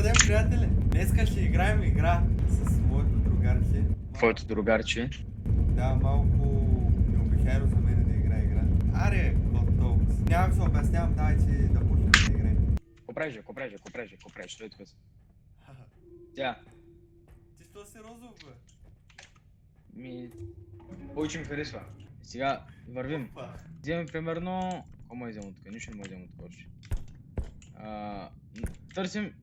ден, приятели! Днеска ще играем игра с моето другарче. Твоето другарче. Да, малко необичайно за мен да игра игра. Аре, готов. Няма да се обяснявам, дайте да почнем да играем. Копрежа, той е тук. Тя. Ти що си розов, бе? Повече ми харесва. Сега вървим. Опа. Вземем примерно... Какво му е вземо тук? Нищо не му е вземо тук още. Търсим...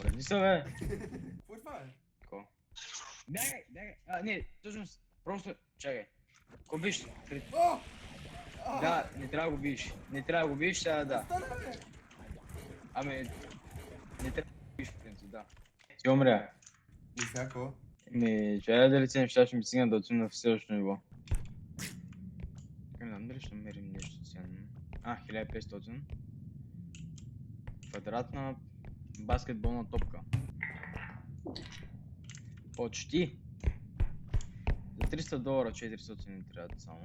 Мръдни са, бе! Какво е това, бе? Ко? Бягай! Не, всъщност, просто... Чакай. Ко биш? О! Да, не трябва да го биш. Сега да. Стане, бе! Ами... Не трябва да го биш, в принцип, да. Ти умря. И всяко. Чакай да лицем, ще ми стигна да отидем на следващото ниво. Не знам дали ще намерим нещо ценно. 1500. Квадратна баскетболна топка. Почти. За $300 400 ни трябват само.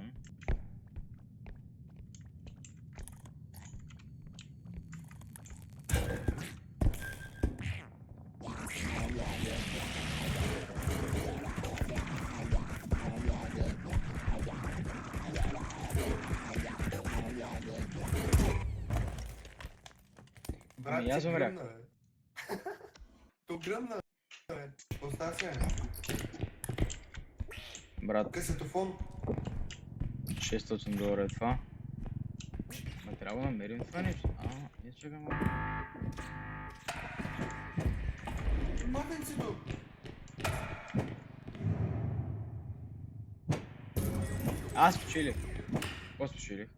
Брат, Ами, аз ти умрях. гръмна, бе. То гръмна, бе. Оставя се. Брат, Касетофон. $600 е това. Ма трябва да намерим това нещо. Не чакай малко. Махненцето! Аз спечелих. Какво спечелих?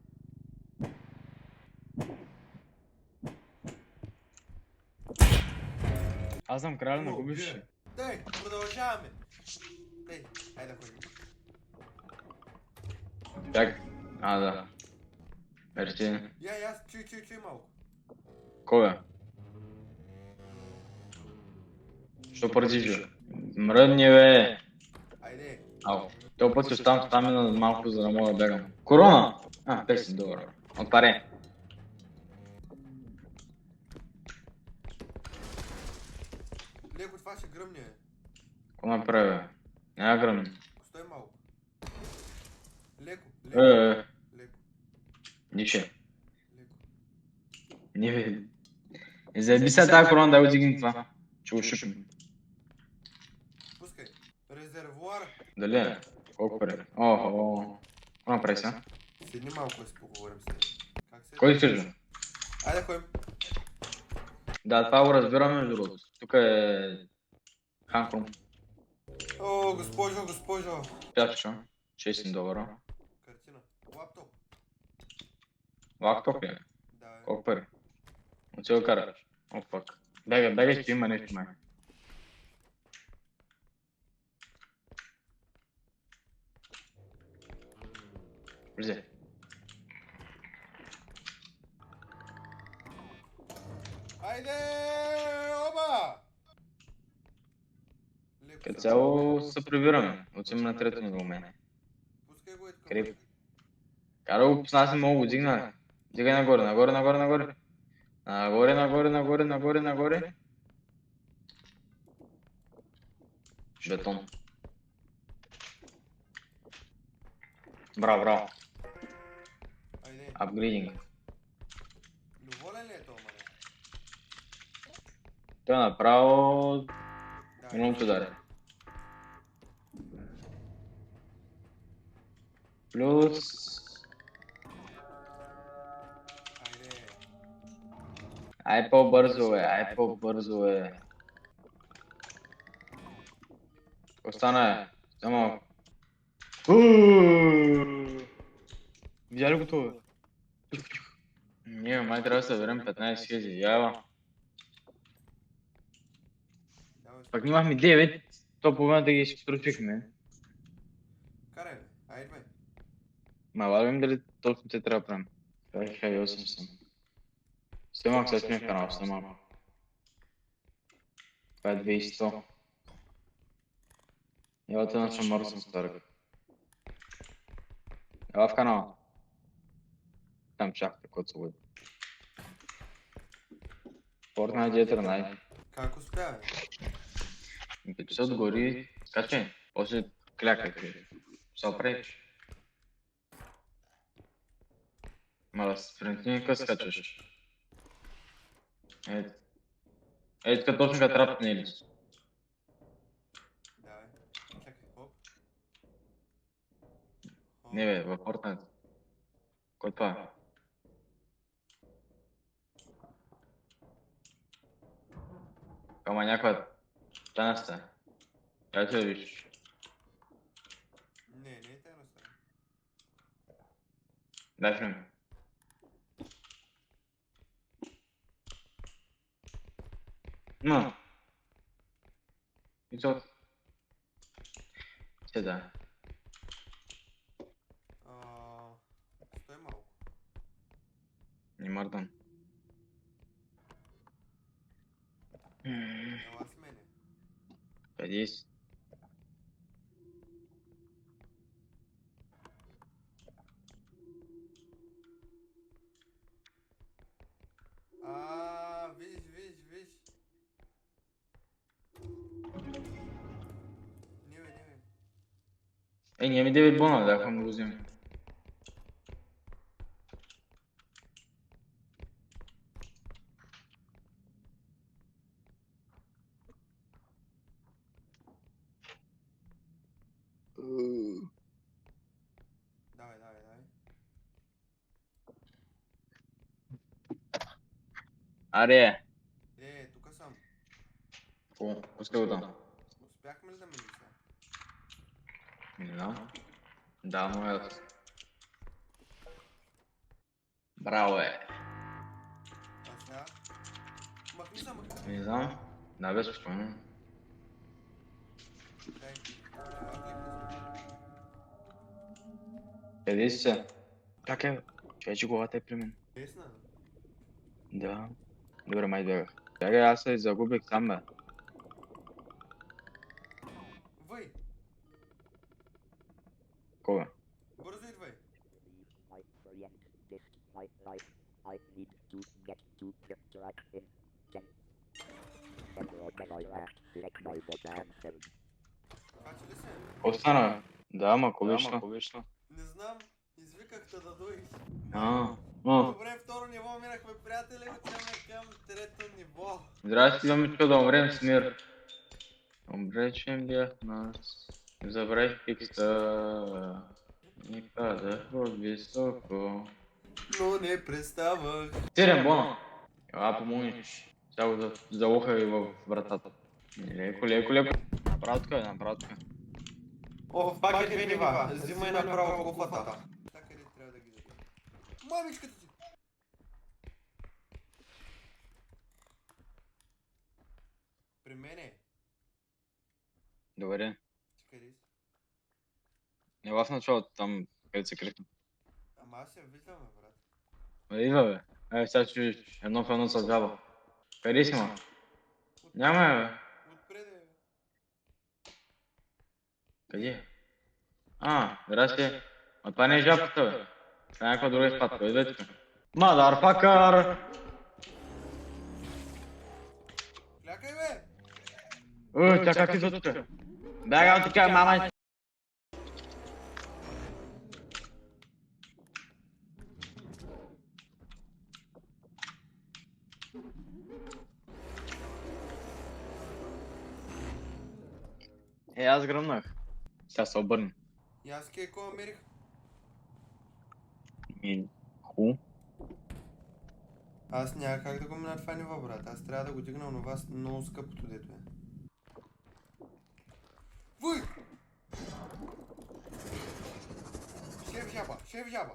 Аз съм краля на губивши. Дай, продължаваме. Дай, айде да ходим. Чакай. Да. Мерси. Я, чуй малко. Кой е? Що паразижа? Мръдни, бе! Айде. Ау. Този път ще оставам стамина малко, за да мога да бягам. Корона! $10. Отпаре. Леко, това ще гръмне. Какво направи, бе? Няма гръмни. Стой малко. Леко. Леко. Нише. Леко. Не, бе. Не заеби сега тази корона да я отдигни това. Ще го шупим. Пускай. Резервуар. Дали е? Колко пари? Какво направи сега? Седни малко да си поговорим сега. Как се? Кой искаш, бе? Айде ходим. Да, това го разбираме между другото. Тук е... Ханкрум. О, госпожо. Пятчо. $600. Картина. Лаптоп. Лаптоп ли е? Да, бе. Колко пари? От си го караш. О, пак. Бегай, ще има нещо май. Влезе. Айде! Оба! Леко. Като цяло се прибираме. Отиваме на трето ниво мене. Пускай го е така. Крип. Кара го с не мога го дигна. Дигай нагоре. Нагоре. Бетон. Браво. Айде. Апгрейдинг. Доволен ли е то, мане? Той е направо... Да. Много удари. Плюс... Айде. Ай по-бързо е. Остана е. Само... Видя ли го това? Ние май трябва да съберем 15 000. Ява. Давай. Пак имахме 9, то половината ги изтрочихме. Карай, бе. Айде, бе. Ма лагам дали толкова те трябва да правим. 1800. Сте малко се сме в канал, сте малко. Това е 2100. Елате на шамар съм старък. Ела в канала. Там чакате, който се луди. Fortnite е 13. Как успя, бе? Като се отгори, скачай. После клякайте. Се опреш. Ма да се спринтинка скачаш. Ето така точно като трапне или. Давай. Чакай, хоп. Хоп. Не бе, във Fortnite. Кой това е? Ама някаква тайна стая. Я да виж. Не е тайна стая. Дай филм. Ну. И что? Сюда. Стой малко. Не мордан. Ела с мене. Садись. Виж. Не бе. Ей, не ми 9 бона, да хам го взем. Давай. Аре! Тука съм. О, пускай го там. Успяхме ли да минем сега? Не знам. Да, моят. Браво е. А сега? Махни се. Не знам. Да, бе, спокойно. Дай. Това кликни. Къде си се? Как е? Човече главата е при мен. Десна. Да. Добре, май бягах. Бягай, аз се загубих сам, бе. Въй. Кога? Бързо идвай. My friend, this my life. I need to get to the track in 10. And when I act like my potential. Качи ли се? Остана, бе. Да, ама вечно. Не знам. Извиках те да дойдеш. Добре, Второ ниво минахме, приятели. Отиваме към трето ниво. здрасти, момичко, да умрем с мир. Обречен бях нас. Забравих текста. И падах от високо. Но не преставах. 7 бона. Ела помогнеш. Сега го залуха и във вратата. Леко. Направо тук. О, пак е 2 нива. Взимай направо колката. Така ли трябва да ги дадем? Мамичката си! При мене. Добре. Къде си? Ела в началото там, където се крихна. Ама аз я виждаме, брат. Идва, бе. Ай, сега чуеш едно в едно с жаба. Къде си, ма? Няма, бе. Отпреде, бе. Къде? Здрасти. А това не е жабката, бе. Това е някаква друга изпадка. Идвай тук. Motherfucker! Клякай, бе! Тя как идва тук? Бягам тук, мама! Аз гръмнах. Сега се обърна. И аз какво намерих? Ху? Аз няма как да го мина това ниво, брат. Аз трябва да го дигна онова много скъпото дето е. Вуй! Шеф жаба!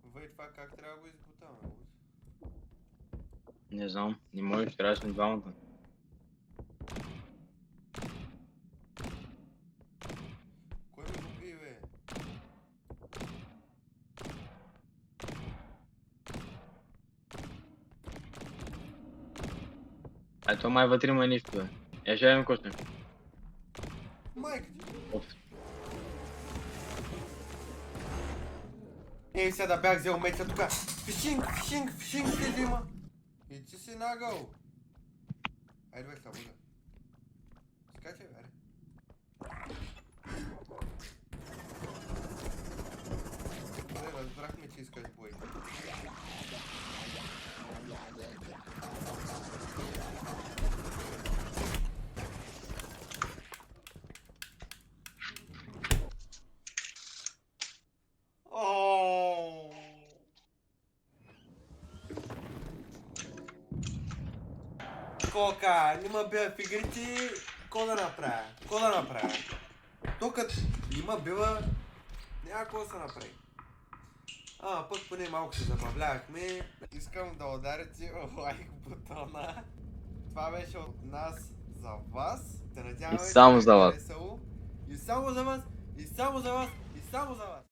Въй, това как трябва да го избутаме? Не знам, не можеш, трябваше на двамата. Кой ми го би, бе? То май вътре има нищо, бе. Я ще ядем косми. Майка ти. Оф. Ей, сега да бях взел меца тука. Фишинг ще взима. И ти си нагъл. Айде бе, слабо да. Скачай, бе, аре. Разбрахме, че искаш бой. Кока, нима бива в игрите, ко да направя? Ко да направя? То като има бива, няма какво да се направи. Пък поне малко се забавлявахме. Искам да ударите лайк бутона. Това беше от нас за вас. Се надяваме, И само че за ви е вас. весело. И само за вас, и само за вас, и само за вас.